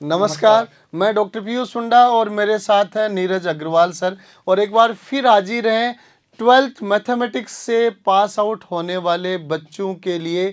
नमस्कार, मैं डॉक्टर पीयूष सुंडा और मेरे साथ हैं नीरज अग्रवाल सर। और एक बार फिर हाजिर हैं 12th मैथमेटिक्स से पास आउट होने वाले बच्चों के लिए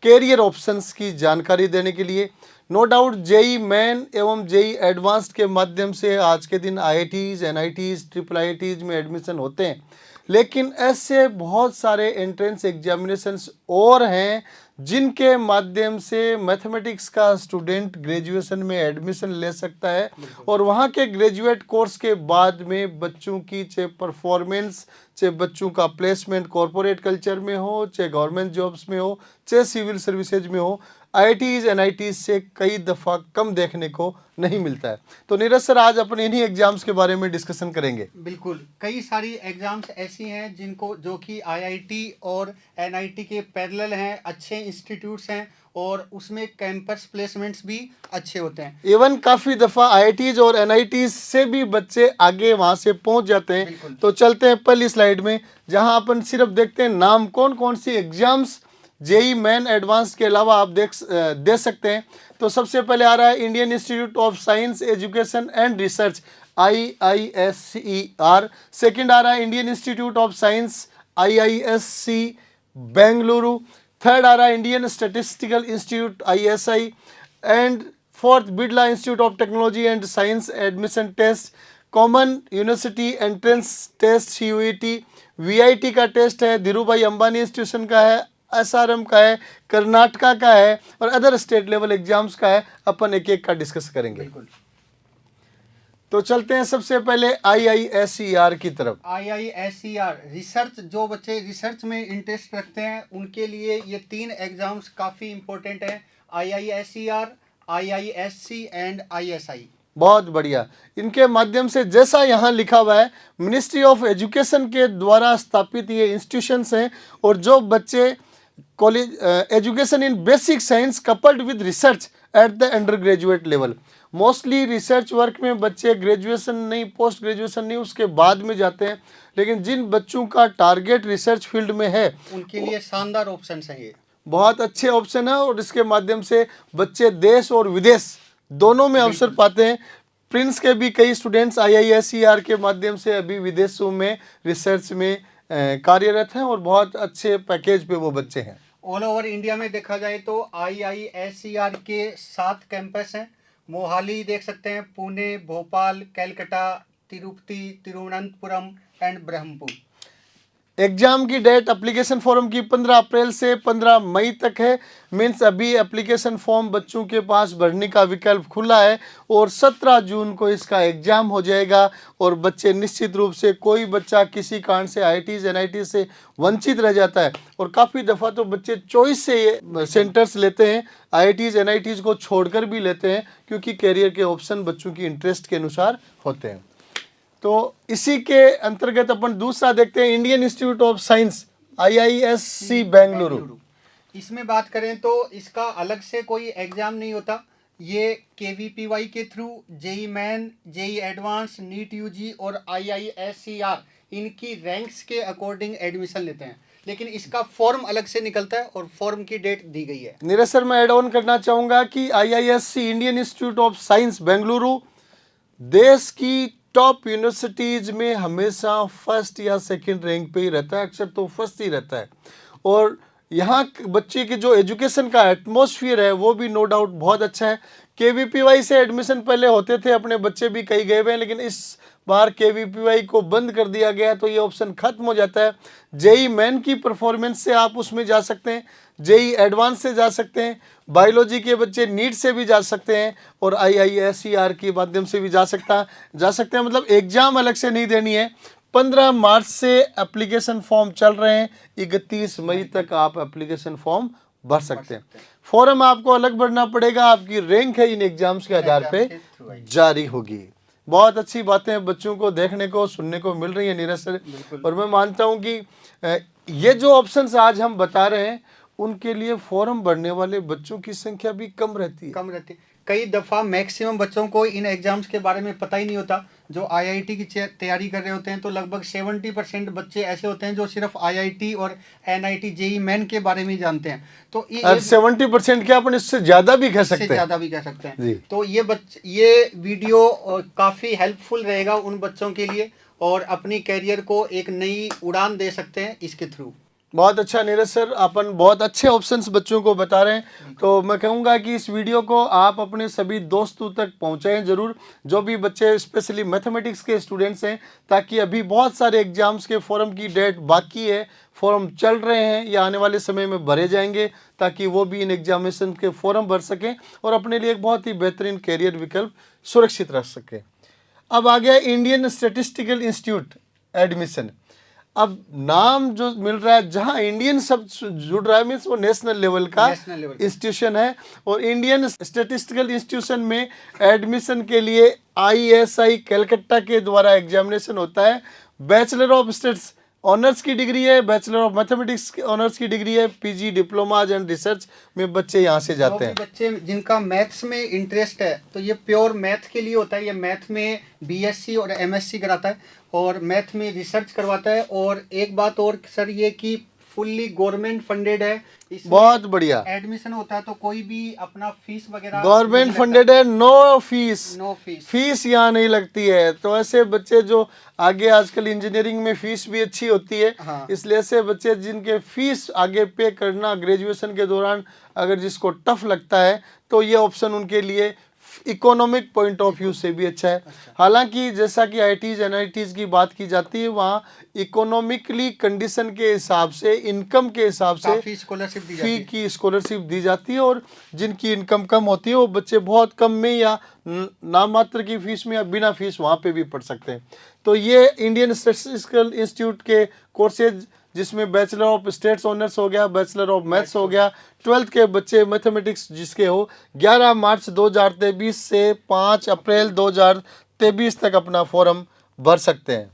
कैरियर ऑप्शंस की जानकारी देने के लिए। नो डाउट जेई मेन एवं जेई एडवांस्ड के माध्यम से आज के दिन आईआईटीज, एनआईटीज, ट्रिपल आईआईटीज में एडमिशन होते हैं, लेकिन ऐसे बहुत सारे एंट्रेंस एग्जामिनेशंस और हैं जिनके माध्यम से मैथमेटिक्स का स्टूडेंट ग्रेजुएशन में एडमिशन ले सकता है और वहाँ के ग्रेजुएट कोर्स के बाद में बच्चों की चाहे परफॉर्मेंस, चाहे बच्चों का प्लेसमेंट कॉरपोरेट कल्चर में हो, चाहे गवर्नमेंट जॉब्स में हो, चाहे सिविल सर्विसेज में हो, आईआईटीज एनआईटीज से कई दफ़ा कम देखने को नहीं मिलता है। तो नीरज सर, आज अपन इन्हीं एग्जाम्स के बारे में डिस्कशन करेंगे। बिल्कुल, कई सारी एग्जाम्स ऐसी हैं जिनको जो कि आईआईटी और एनआईटी के पैरेलल हैं, अच्छे इंस्टीट्यूट्स हैं और उसमें कैंपस प्लेसमेंट्स भी अच्छे होते हैं। इवन काफ़ी दफ़ा आईआईटीज और एनआईटीज से भी बच्चे आगे वहाँ से पहुँच जाते हैं। तो चलते हैं पहली स्लाइड में, जहाँ अपन सिर्फ देखते हैं नाम कौन कौन सी एग्जाम्स जेई मेन एडवांस के अलावा आप दे सकते हैं। तो सबसे पहले आ रहा है Indian institute of science education and research IISER। Second आ रहा है Indian institute of science IISc Bengaluru. Third आ रहा है Indian statistical institute ISI। And fourth Birla institute of technology and science admission test, common university entrance test CUET, VIT का test है, Dhirubhai Ambani institution का है, SRM का है, कर्नाटका का है और अदर स्टेट लेवल एग्जाम्स का है। अपन एक एक का डिस्कस करेंगे। तो चलते हैं सबसे पहले IISER की तरफ। IISER रिसर्च, जो बच्चे रिसर्च में इंटरेस्ट रखते हैं उनके लिए ये 3 एग्जाम्स काफ़ी इंपॉर्टेंट हैं, IISER, IISc एंड ISI। बहुत बढ़िया। इनके माध्यम से जैसा यहाँ लिखा हुआ है, मिनिस्ट्री ऑफ एजुकेशन के द्वारा स्थापित ये इंस्टीट्यूशंस हैं और जो बच्चे college education in basic science coupled with research at the under graduate level, mostly research work में बच्चे ग्रेजुएशन नहीं, पोस्ट ग्रेजुएशन नहीं, उसके बाद में जाते हैं। लेकिन जिन बच्चों का टारगेट रिसर्च फील्ड में है उनके लिए शानदार ऑप्शन है, ये बहुत अच्छे ऑप्शन है और इसके माध्यम से बच्चे देश और विदेश दोनों में अवसर पाते हैं। प्रिंस के भी कई स्टूडेंट्स IISER के माध्यम से अभी विदेशों में रिसर्च में कार्यरत हैं और बहुत अच्छे पैकेज पे वो बच्चे हैं। ऑल ओवर इंडिया में देखा जाए तो IISER के 7 कैंपस हैं। मोहाली देख सकते हैं, पुणे, भोपाल, कैलकाटा, तिरुपति, तिरुवनंतपुरम एंड ब्रह्मपुर। एग्जाम की डेट एप्लीकेशन फॉर्म की 15 अप्रैल से 15 मई तक है। मीन्स अभी एप्लीकेशन फॉर्म बच्चों के पास भरने का विकल्प खुला है और 17 जून को इसका एग्जाम हो जाएगा। और बच्चे निश्चित रूप से, कोई बच्चा किसी कारण से IITs NITs से वंचित रह जाता है और काफ़ी दफ़ा तो बच्चे चॉइस से ये सेंटर्स लेते हैं, IITs NITs को छोड़कर भी लेते हैं, क्योंकि कैरियर के ऑप्शन बच्चों की इंटरेस्ट के अनुसार होते हैं। तो इसी के अंतर्गत अपन दूसरा देखते हैं, Indian institute of science IISc Bengaluru. इसमें बात करें तो इसका अलग से कोई एग्जाम नहीं होता, ये KVPY के through JEE Main, JEE Advanced, NEET UG और IISER इनकी रैंक्स के अकॉर्डिंग एडमिशन लेते हैं, लेकिन इसका फॉर्म अलग से निकलता है और फॉर्म की डेट दी गई है। नीरज सर, मैं एड ऑन करना चाहूँगा कि IISc Indian institute of science Bengaluru देश की टॉप यूनिवर्सिटीज़ में हमेशा फर्स्ट या सेकंड रैंक पे ही रहता है, अक्सर तो फर्स्ट ही रहता है। और यहाँ बच्चे की जो एजुकेशन का एटमॉस्फेयर है वो भी नो डाउट बहुत अच्छा है। KVPY से एडमिशन पहले होते थे, अपने बच्चे भी कई गए हुए हैं, लेकिन इस बार KVPY को बंद कर दिया गया तो ये ऑप्शन खत्म हो जाता है। जेई मेन की परफॉर्मेंस से आप उसमें जा सकते हैं, जेई एडवांस से जा सकते हैं, बायोलॉजी के बच्चे नीट से भी जा सकते हैं और IISER के माध्यम से भी जा सकते हैं। मतलब एग्जाम अलग से नहीं देनी है। 15 मार्च से एप्लीकेशन फॉर्म चल रहे हैं, 31 मई तक आप एप्लीकेशन फॉर्म भर सकते हैं। फॉर्म आपको अलग भरना पड़ेगा, आपकी रैंक है इन एग्जाम्स के आधार पे जारी होगी। बहुत अच्छी बातें बच्चों को देखने को, सुनने को मिल रही है नीरज सर। और मैं मानता हूँ कि ये जो ऑप्शंस आज हम बता रहे हैं उनके लिए फॉर्म भरने वाले बच्चों की संख्या भी कम रहती है। कई दफ़ा मैक्सिमम बच्चों को इन एग्ज़ाम्स के बारे में पता ही नहीं होता। जो आईआईटी की तैयारी कर रहे होते हैं तो लगभग 70% बच्चे ऐसे होते हैं जो सिर्फ आईआईटी और एनआईटी जेई मेन के बारे में ही जानते हैं। तो और 70% क्या, अपन इससे ज्यादा भी कह इससे सकते हैं। ज़्यादा भी कह सकते जी। हैं। तो ये वीडियो काफ़ी हेल्पफुल रहेगा उन बच्चों के लिए, और अपनी कैरियर को एक नई उड़ान दे सकते हैं इसके थ्रू। बहुत अच्छा नीरज सर, अपन बहुत अच्छे ऑप्शंस बच्चों को बता रहे हैं। तो मैं कहूँगा कि इस वीडियो को आप अपने सभी दोस्तों तक पहुँचाएं ज़रूर, जो भी बच्चे स्पेशली मैथमेटिक्स के स्टूडेंट्स हैं, ताकि अभी बहुत सारे एग्जाम्स के फॉर्म की डेट बाकी है, फॉर्म चल रहे हैं या आने वाले समय में भरे जाएंगे, ताकि वो भी इन एग्जामिनेशन के फॉर्म भर सकें और अपने लिए एक बहुत ही बेहतरीन कैरियर विकल्प सुरक्षित रख सकें। अब आ गया इंडियन स्टैटिस्टिकल इंस्टीट्यूट एडमिशन। अब नाम जो मिल रहा है, जहां इंडियन शब्द जुड़ रहा है, मीन्स वो नेशनल लेवल का इंस्टीट्यूशन है। और इंडियन स्टैटिस्टिकल इंस्टीट्यूशन में एडमिशन के लिए ISI कलकत्ता के द्वारा एग्जामिनेशन होता है। बैचलर ऑफ स्टेट्स ऑनर्स की डिग्री है, बैचलर ऑफ मैथमेटिक्स ऑनर्स की डिग्री है, PG डिप्लोमाज एंड रिसर्च में बच्चे यहाँ से जाते हैं। बच्चे जिनका मैथ्स में इंटरेस्ट है तो ये प्योर मैथ के लिए होता है। ये मैथ में BSc और MSc कराता है और मैथ में रिसर्च करवाता है। और एक बात और सर, ये कि फुल्ली गवर्नमेंट फंडेड है। बहुत बढ़िया एडमिशन होता है तो कोई भी अपना फीस वगैरह गवर्नमेंट फंडेड है, नो फीस फीस फीस यहाँ नहीं लगती है। तो ऐसे बच्चे जो आगे, आजकल इंजीनियरिंग में फीस भी अच्छी होती है, हाँ। इसलिए ऐसे बच्चे जिनके फीस आगे पे करना ग्रेजुएशन के दौरान अगर जिसको टफ लगता है, तो ये ऑप्शन उनके लिए इकोनॉमिक पॉइंट ऑफ व्यू से भी अच्छा है। हालांकि जैसा कि IITs NITs की बात की जाती है, वहाँ इकोनॉमिकली कंडीशन के हिसाब से, इनकम के हिसाब से फी की स्कॉलरशिप दी जाती है। और जिनकी इनकम कम होती है वो बच्चे बहुत कम में या नाम मात्र की फीस में या बिना फीस वहाँ पे भी पढ़ सकते हैं। तो ये इंडियन स्टैटिस्टिकल इंस्टीट्यूट के कोर्सेज, जिसमें बैचलर ऑफ स्टेट्स ऑनर्स हो गया, बैचलर ऑफ मैथ्स हो गया, 12th के बच्चे मैथमेटिक्स जिसके हो, 11 मार्च 2023 से 5 अप्रैल 2023 तक अपना फॉर्म भर सकते हैं।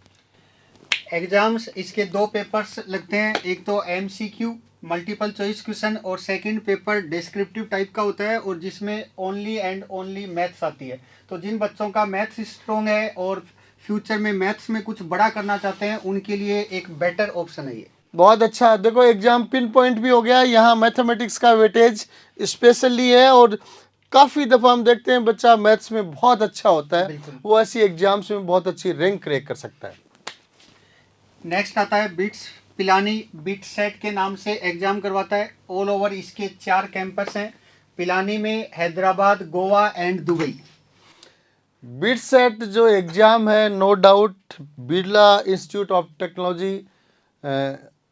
एग्जाम्स इसके 2 पेपर्स लगते हैं। एक तो MCQ मल्टीपल चॉइस क्वेश्चन, और सेकंड पेपर डिस्क्रिप्टिव टाइप का होता है और जिसमें ओनली एंड ओनली मैथ्स आती है। तो जिन बच्चों का मैथ्स स्ट्रॉन्ग है और फ्यूचर में मैथ्स में कुछ बड़ा करना चाहते हैं, उनके लिए एक बेटर ऑप्शन है ये। बहुत अच्छा, देखो एग्जाम पिन पॉइंट भी हो गया। यहाँ मैथमेटिक्स का वेटेज स्पेशली है और काफ़ी दफ़ा हम देखते हैं बच्चा मैथ्स में बहुत अच्छा होता है, वो ऐसी एग्जाम्स में बहुत अच्छी रैंक क्रैक कर सकता है। नेक्स्ट आता है बिट्स पिलानी। बिटसेट के नाम से एग्जाम करवाता है। ऑल ओवर इसके 4 कैंपस हैं, पिलानी में, Hyderabad, Goa and Dubai. BITSAT जो एग्ज़ाम है, no doubt Birla institute of technology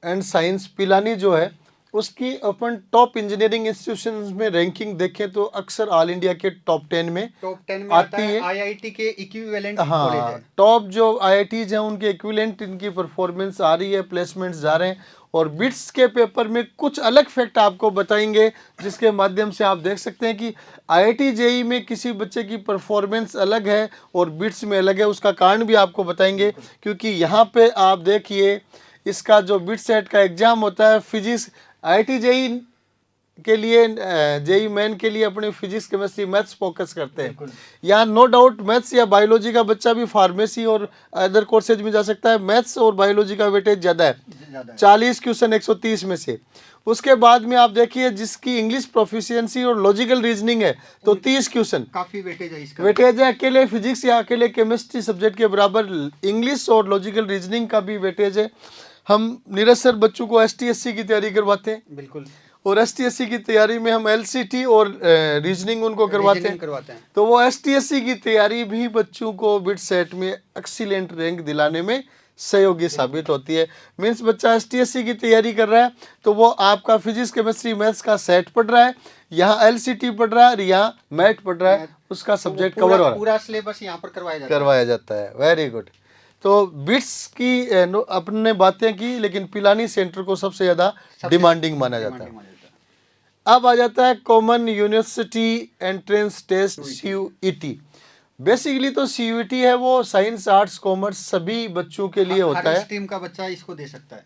and science Pilani जो है, उसकी अपन टॉप इंजीनियरिंग इंस्टीट्यूशंस में रैंकिंग देखें तो अक्सर ऑल इंडिया के टॉप 10 में आती है। IIT के इक्विवेलेंट कॉलेज है। टॉप जो IITs हैं उनके इक्विवेलेंट इनकी परफॉर्मेंस आ रही है, प्लेसमेंट्स जा रहे हैं। और बिट्स के पेपर में कुछ अलग फैक्ट आपको बताएंगे, जिसके माध्यम से आप देख सकते हैं कि IIT JEE में किसी बच्चे की परफॉर्मेंस अलग है और बिट्स में अलग है। उसका कारण भी आपको बताएंगे, क्योंकि यहाँ पे आप देखिए इसका जो बिटसेट का एग्ज़ाम होता है, फिजिक्स IIT JEE के लिए, JEE मेन के लिए अपने फिजिक्स केमिस्ट्री मैथ्स फोकस करते हैं। यहाँ नो डाउट मैथ्स या बायोलॉजी का बच्चा भी फार्मेसी और अदर कोर्सेज में जा सकता है। मैथ्स और बायोलॉजी का वेटेज ज़्यादा है, 40 क्वेश्चन 130 में से। उसके बाद में आप देखिए जिसकी इंग्लिश प्रोफिशिएंसी और लॉजिकल रीजनिंग है तो 30 क्वेश्चन काफ़ी वेटेज है इसका। वेटेज है। अकेले फिजिक्स या अकेले केमिस्ट्री सब्जेक्ट के बराबर इंग्लिश और लॉजिकल रीजनिंग का भी वेटेज है। हम नीरज सर बच्चों को STSC की तैयारी करवाते हैं, बिल्कुल, और STSC की तैयारी में हम LCT और रीजनिंग उनको करवाते हैं। तो वो STSC की तैयारी भी बच्चों को बिटसेट में एक्सीलेंट रैंक दिलाने में सहयोगी साबित होती है। मीन्स बच्चा STSC की तैयारी कर रहा है तो वो आपका फिजिक्स केमिस्ट्री मैथ्स का सेट पढ़ रहा है, यहाँ LCT पढ़ रहा है और यहाँ मैथ पढ़ रहा है, उसका सब्जेक्ट कवर हो रहा है, पूरा सिलेबस यहाँ पर करवाया जाता है। Very good. तो बिट्स की अपने बातें की, लेकिन पिलानी सेंटर को सबसे ज़्यादा डिमांडिंग माना जाता है। अब आ जाता है common university entrance test CUET। Basically तो CUET है वो साइंस आर्ट्स कॉमर्स सभी बच्चों के लिए होता है। हर स्ट्रीम का बच्चा इसको दे सकता है।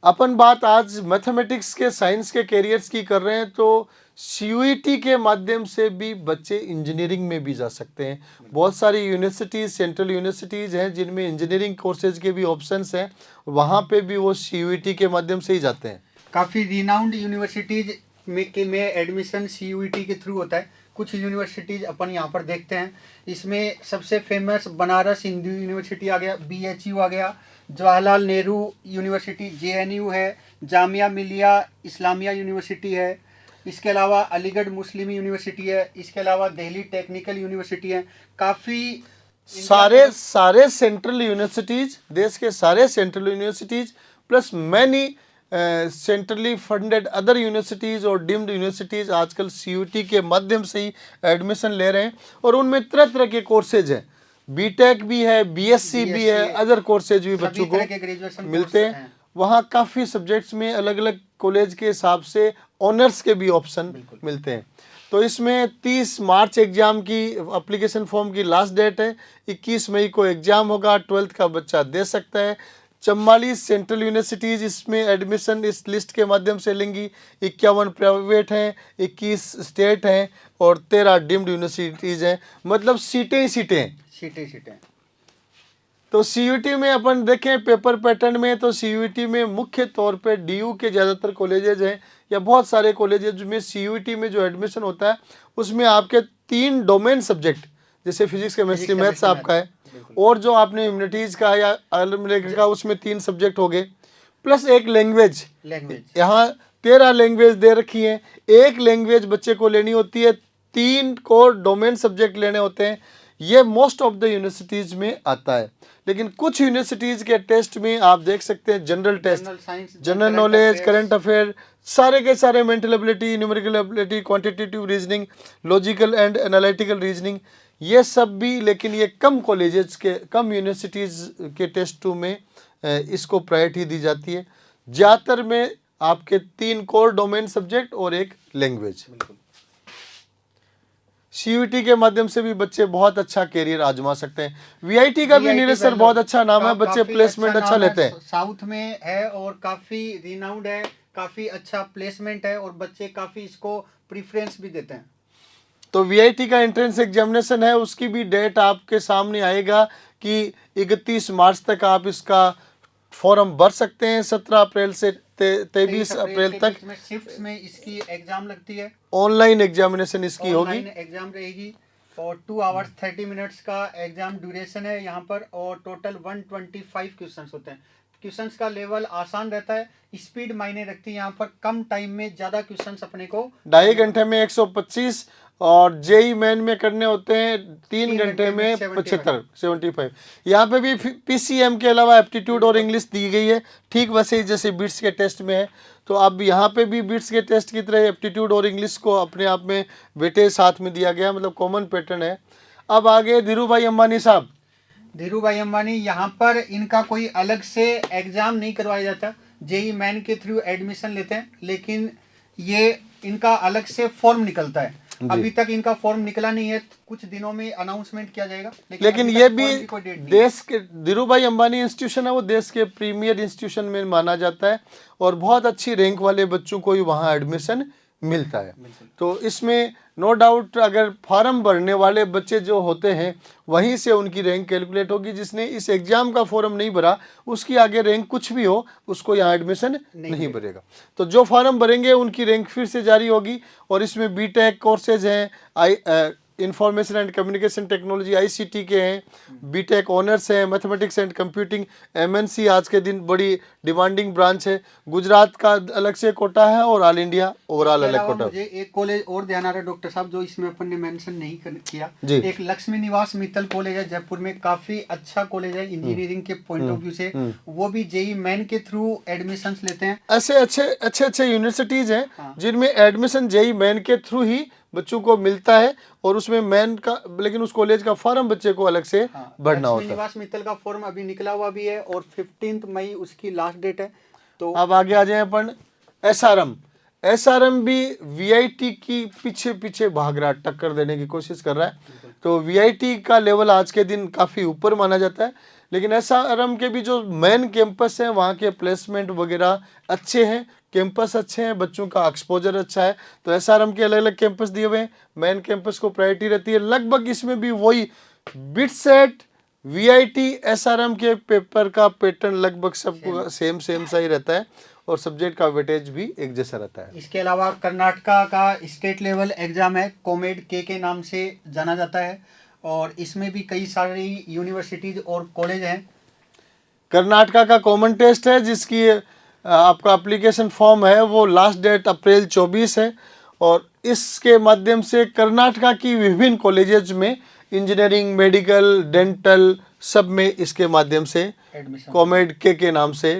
अपन बात आज मैथमेटिक्स के साइंस के कैरियर्स की कर रहे हैं, तो सीयूईटी के माध्यम से भी बच्चे इंजीनियरिंग में भी जा सकते हैं। बहुत सारी यूनिवर्सिटीज़, सेंट्रल यूनिवर्सिटीज़ हैं जिनमें इंजीनियरिंग कोर्सेज के भी ऑप्शंस हैं, वहाँ पे भी वो सीयूईटी के माध्यम से ही जाते हैं। काफ़ी रिनाउंड यूनिवर्सिटीज में एडमिशन सीयूईटी के थ्रू होता है। कुछ यूनिवर्सिटीज अपन यहाँ पर देखते हैं, इसमें सबसे फेमस बनारस हिंदू यूनिवर्सिटी आ गया, बीएचयू आ गया, जवाहरलाल नेहरू यूनिवर्सिटी जेएनयू है, जामिया मिलिया इस्लामिया यूनिवर्सिटी है, इसके अलावा अलीगढ़ मुस्लिम यूनिवर्सिटी है, इसके अलावा दिल्ली टेक्निकल यूनिवर्सिटी है। काफ़ी सारे सेंट्रल यूनिवर्सिटीज, देश के सारे central universities plus many centrally funded other universities और डीम्ड यूनिवर्सिटीज़ आजकल सीयूटी के माध्यम से ही एडमिशन ले रहे हैं, और उनमें तरह तरह के कोर्सेज हैं। बीटेक भी है, बीएससी भी है, अदर कोर्सेज भी बच्चों को मिलते हैं। वहाँ काफ़ी सब्जेक्ट्स में अलग अलग कॉलेज के हिसाब से ऑनर्स के भी ऑप्शन मिलते हैं। तो इसमें 30 मार्च एग्ज़ाम की एप्लीकेशन फॉर्म की लास्ट डेट है। 21 मई को एग्ज़ाम होगा, 12th का बच्चा दे सकता है। 44 सेंट्रल यूनिवर्सिटीज़ इसमें एडमिशन इस लिस्ट के माध्यम से लेंगी। 51 प्राइवेट हैं, 21 स्टेट हैं और 13 डीम्ड यूनिवर्सिटीज़ हैं। मतलब सीटें ही सीटें हैं। सीटें। तो सीयूटी में अपन देखें पेपर पैटर्न में, तो सीयूटी में मुख्य तौर पे डीयू के ज़्यादातर कॉलेजेज हैं या बहुत सारे कॉलेजेज में सीयूटी में जो एडमिशन होता है उसमें आपके 3 डोमेन सब्जेक्ट, जैसे फिजिक्स केमिस्ट्री मैथ्स आपका है, और जो आपने ह्यूमैनिटीज़ का या अलग का उसमें 3 सब्जेक्ट हो गए, प्लस एक लैंग्वेज। यहाँ 13 लैंग्वेज दे रखी हैं। एक लैंग्वेज बच्चे को लेनी होती है, 3 कोर डोमेन सब्जेक्ट लेने होते हैं। ये मोस्ट ऑफ द यूनिवर्सिटीज़ में आता है। लेकिन कुछ यूनिवर्सिटीज़ के टेस्ट में आप देख सकते हैं general test, general knowledge, current affair, सारे के सारे mental ability, numerical ability, quantitative reasoning, logical and analytical reasoning, ये सब भी। लेकिन ये कम कॉलेजेस के, कम यूनिवर्सिटीज़ के टेस्ट में इसको प्रायोरिटी दी जाती है। ज़्यादातर में आपके 3 कोर डोमेन सब्जेक्ट और एक लैंग्वेज। सीयूटी के माध्यम से भी बच्चे बहुत अच्छा कैरियर आजमा सकते हैं। वीआईटी का भी नीरज सर बहुत अच्छा नाम है, बच्चे प्लेसमेंट अच्छा लेते हैं। साउथ में है और काफ़ी रिनाउंड है, काफ़ी अच्छा प्लेसमेंट है और बच्चे काफ़ी इसको प्रीफरेंस भी देते हैं। तो वीआईटी का एंट्रेंस एग्जामिनेशन है, उसकी भी डेट आपके सामने आएगा कि 31 मार्च तक आप इसका फॉर्म भर सकते हैं। 17 अप्रैल से 23 अप्रैल तक शिफ्ट में इसकी एग्जाम लगती है। ऑनलाइन एग्जामिनेशन इसकी होगी, एग्जाम रहेगी और 2 आवर्स 30 मिनट्स का एग्जाम ड्यूरेशन है यहाँ पर, और टोटल 125 क्वेश्चंस होते हैं। क्वेश्चंस का लेवल आसान रहता है, स्पीड मायने रखती है। यहाँ पर कम टाइम में ज़्यादा क्वेश्चंस अपने को 2.5 घंटे में 125 और जेई मेन में करने होते हैं 3 घंटे में 75। यहाँ पे भी पीसीएम के अलावा एप्टीट्यूड और इंग्लिश दी गई है, ठीक वैसे ही जैसे बिट्स के टेस्ट में है। तो अब यहाँ पे भी बिट्स के टेस्ट की तरह एप्टीट्यूड और इंग्लिश को अपने आप में वेटेज साथ में दिया गया, मतलब कॉमन पैटर्न है। अब आगे धीरू भाई अंबानी साहब। धीरू भाई अंबानी, यहाँ पर इनका कोई अलग से एग्जाम नहीं करवाया जाता, जेई मेन के थ्रू एडमिशन लेते हैं, लेकिन ये इनका अलग से फॉर्म निकलता है। अभी तक इनका फॉर्म निकला नहीं है, कुछ दिनों में अनाउंसमेंट किया जाएगा। लेकिन ये भी देश के, धीरू भाई अंबानी इंस्टीट्यूशन है वो देश के प्रीमियर इंस्टीट्यूशन में माना जाता है और बहुत अच्छी रैंक वाले बच्चों को ही वहाँ एडमिशन मिलता है। तो इसमें नो डाउट अगर फॉर्म भरने वाले बच्चे जो होते हैं वहीं से उनकी रैंक कैलकुलेट होगी। जिसने इस एग्ज़ाम का फॉर्म नहीं भरा उसकी आगे रैंक कुछ भी हो उसको यहाँ एडमिशन नहीं भरेगा। तो जो फॉर्म भरेंगे उनकी रैंक फिर से जारी होगी। और इसमें बीटेक कोर्सेज हैं, information and communication technology ICT के हैं, बीटेक ऑनर्स हैं, मैथमेटिक्स एंड कंप्यूटिंग, एमएनसी आज के दिन बड़ी डिमांडिंग ब्रांच है। गुजरात का अलग से कोटा है और ऑल इंडिया ओवरऑल अलग कोटा। मुझे एक कॉलेज और ध्यान आ रहा है डॉक्टर साहब, जो इसमें अपन ने मेंशन नहीं किया, एक लक्ष्मी निवास मित्तल कॉलेज है जयपुर में, काफी अच्छा कॉलेज है इंजीनियरिंग के पॉइंट ऑफ व्यू से। वो भी जेई मेन के थ्रू एडमिशन लेते हैं। ऐसे अच्छे यूनिवर्सिटीज हैं जिनमें एडमिशन जेई मेन के थ्रू ही बच्चों को मिलता है और उसमें मेन का, लेकिन उस कॉलेज का फॉर्म बच्चे को अलग से भरना होता है। निवास मित्तल का फॉर्म अभी निकला हुआ भी है और 15 मई उसकी लास्ट डेट है। तो अब आगे आ जाए अपन एसआरएम भी वीआईटी की पीछे भाग रहा है, टक्कर देने की कोशिश कर रहा है। तो वीआईटी का लेवल आज के दिन काफ़ी ऊपर माना जाता है, लेकिन एसआरएम के भी जो मेन कैंपस हैं वहाँ के प्लेसमेंट वगैरह अच्छे हैं, कैंपस अच्छे हैं, बच्चों का एक्सपोजर अच्छा है। तो एसआरएम के अलग अलग कैंपस दिए हुए हैं, मेन कैंपस को प्रायोरिटी रहती है। लगभग इसमें भी वही बिटसेट वीआईटी एसआरएम के पेपर का पैटर्न लगभग सबको सेम सा ही रहता है और सब्जेक्ट का वेटेज भी एक जैसा रहता है। इसके अलावा कर्नाटका का स्टेट लेवल एग्जाम है, कॉमेड के नाम से जाना जाता है, और इसमें भी कई सारी यूनिवर्सिटीज और कॉलेज हैं। कर्नाटका का कॉमन टेस्ट है जिसकी आपका एप्लीकेशन फॉर्म है वो लास्ट डेट अप्रैल 24 है, और इसके माध्यम से कर्नाटका की विभिन्न कॉलेजेज में इंजीनियरिंग, मेडिकल, डेंटल सब में इसके माध्यम से एडमिशन कॉमेड के नाम से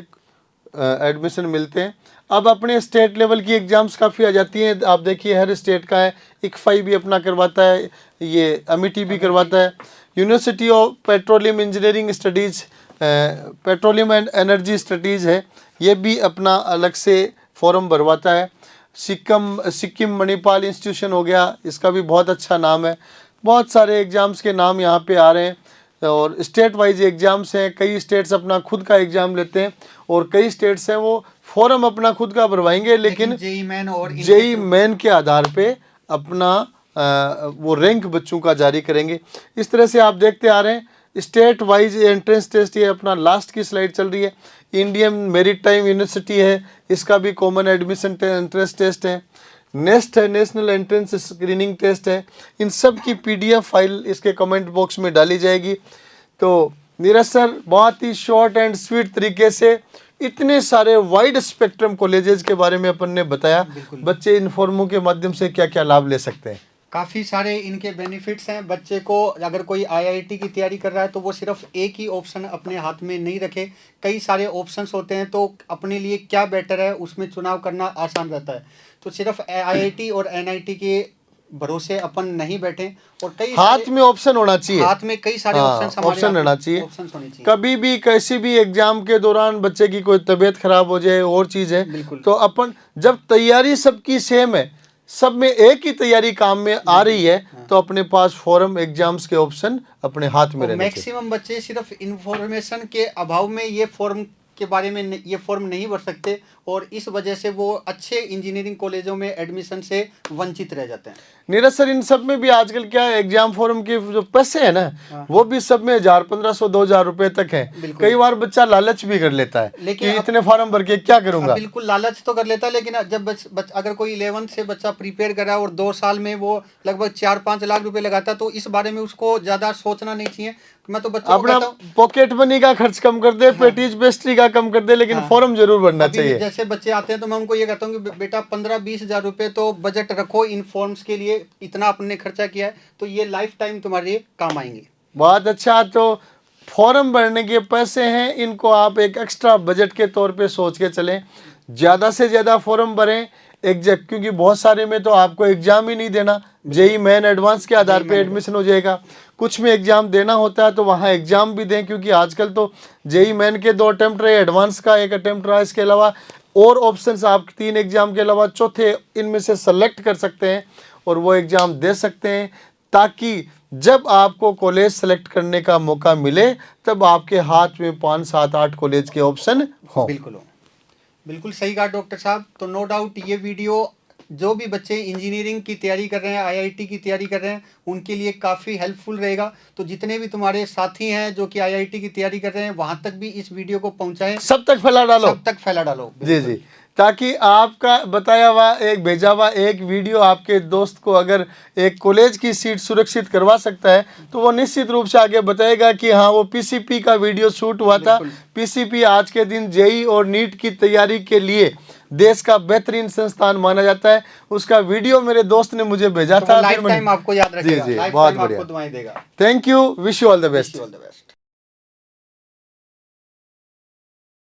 एडमिशन मिलते हैं। अब अपने स्टेट लेवल की एग्जाम्स काफ़ी आ जाती हैं। आप देखिए हर स्टेट का है, इक्फाई भी अपना करवाता है, ये अमिटी भी करवाता है, university of petroleum engineering studies, petroleum and energy studies है, ये भी अपना अलग से फॉर्म भरवाता है। सिक्किम मणिपाल इंस्टीट्यूशन हो गया, इसका भी बहुत अच्छा नाम है। बहुत सारे एग्ज़ाम्स के नाम यहाँ पे आ रहे हैं और स्टेट वाइज एग्ज़ाम्स हैं। कई स्टेट्स अपना खुद का एग्ज़ाम लेते हैं और कई स्टेट्स हैं वो फॉर्म अपना खुद का भरवाएंगे, लेकिन जेई मेन के आधार पे अपना वो रैंक बच्चों का जारी करेंगे। इस तरह से आप देखते आ रहे हैं स्टेट वाइज एंट्रेंस टेस्ट, ये अपना लास्ट की स्लाइड चल रही है। इंडियन मेरिटाइम यूनिवर्सिटी है, इसका भी कॉमन एडमिशन एंट्रेंस टेस्ट है। नेस्ट है, नेशनल एंट्रेंस स्क्रीनिंग टेस्ट है। इन सब की पीडीएफ फाइल इसके कमेंट बॉक्स में डाली जाएगी। तो नीरज सर बहुत ही शॉर्ट एंड स्वीट तरीके से इतने सारे वाइड स्पेक्ट्रम कॉलेजेस के बारे में अपन ने बताया, बच्चे इन फॉर्मों के माध्यम से क्या क्या लाभ ले सकते हैं। काफ़ी सारे इनके बेनिफिट्स हैं। बच्चे को अगर कोई आईआईटी की तैयारी कर रहा है तो वो सिर्फ एक ही ऑप्शन अपने हाथ में नहीं रखे, कई सारे ऑप्शंस होते हैं, तो अपने लिए क्या बेटर है उसमें चुनाव करना आसान रहता है। तो सिर्फ आईआईटी और एनआईटी के भरोसे अपन नहीं बैठे, और कई हाथ में ऑप्शन होना चाहिए, हाथ में कई सारे ऑप्शन रहना चाहिए। ऑप्शंस होने चाहिए। कभी भी किसी भी एग्जाम के दौरान बच्चे की कोई तबीयत खराब हो जाए और चीज़ है, तो अपन जब तैयारी सबकी सेम है, सब में एक ही तैयारी काम में आ रही है, तो अपने पास फॉरम एग्जाम्स के ऑप्शन अपने हाथ में रहने चाहिए। मैक्सिमम बच्चे सिर्फ इंफॉर्मेशन के अभाव में ये फॉर्म के बारे में ये फॉर्म नहीं भर सकते, और इस वजह से वो अच्छे इंजीनियरिंग कॉलेजों में एडमिशन से वंचित रह जाते हैं। नीरज सर, इन सब में भी आजकल क्या है, एग्जाम फॉर्म के जो पैसे है ना, वो भी सब में 1000, 1500, 2000 रुपए तक है। कई बार बच्चा लालच भी कर लेता है, लेकिन इतने फॉर्म भर के क्या करूंगा। बिल्कुल लालच तो कर लेता है, लेकिन जब अगर कोई 11th से बच्चा प्रिपेयर कर रहा है और 2 साल में वो लगभग 4-5 लाख रुपए लगाता है, तो इस बारे में उसको ज्यादा सोचना नहीं चाहिए। मैं तो बच्चों अपना पॉकेट मनी का खर्च कम कर दे, पेटीज पेस्ट्री का कम कर दे, लेकिन फॉर्म जरूर भरना चाहिए। जैसे बच्चे आते हैं तो मैं उनको ये कहता हूँ कि बेटा 15-20 हजार रुपए तो बजट रखो इन फॉर्म्स के लिए, इतना आपने खर्चा किया है तो ये लाइफ टाइम तुम्हारे काम आएंगे। बहुत अच्छा, तो फॉर्म भरने के पैसे हैं, इनको आप एक एक्स्ट्रा बजट के तौर पे सोच के चलें। ज़्यादा से ज़्यादा फॉर्म भरें एग्जैक्ट, क्योंकि बहुत सारे में तो आपको एग्ज़ाम ही नहीं देना, जेई मेन एडवांस के आधार पे एडमिशन हो जाएगा। कुछ में एग्ज़ाम देना होता है तो वहाँ एग्ज़ाम भी दें, क्योंकि आजकल तो जेई मेन के 2 अटेम्प्ट रहे, एडवांस का 1 अटेम्प्ट रहा, इसके अलावा और ऑप्शंस आप 3 एग्ज़ाम के अलावा चौथे इनमें से सेलेक्ट कर सकते हैं और वो एग्ज़ाम दे सकते हैं, ताकि जब आपको कॉलेज सेलेक्ट करने का मौका मिले तब आपके हाथ में 5, 7, 8 कॉलेज के ऑप्शन हो। बिल्कुल सही कहा डॉक्टर साहब। तो नो डाउट ये वीडियो जो भी बच्चे इंजीनियरिंग की तैयारी कर रहे हैं, आईआईटी की तैयारी कर रहे हैं, उनके लिए काफ़ी हेल्पफुल रहेगा। तो जितने भी तुम्हारे साथी हैं जो कि आईआईटी की तैयारी कर रहे हैं, वहां तक भी इस वीडियो को पहुंचाएं, सब तक फैला डालो। जी जी, ताकि आपका बताया हुआ एक भेजा हुआ एक वीडियो आपके दोस्त को अगर एक कॉलेज की सीट सुरक्षित करवा सकता है, तो वो निश्चित रूप से आगे बताएगा कि हाँ वो पीसीपी का वीडियो शूट हुआ था। पीसीपी आज के दिन जेई और नीट की तैयारी के लिए देश का बेहतरीन संस्थान माना जाता है। उसका वीडियो मेरे दोस्त ने मुझे भेजा था, लाइफ टाइम आपको याद रखेगा। जी जी, बहुत बढ़िया। दुआएं देगा। Thank you, wish you all the best.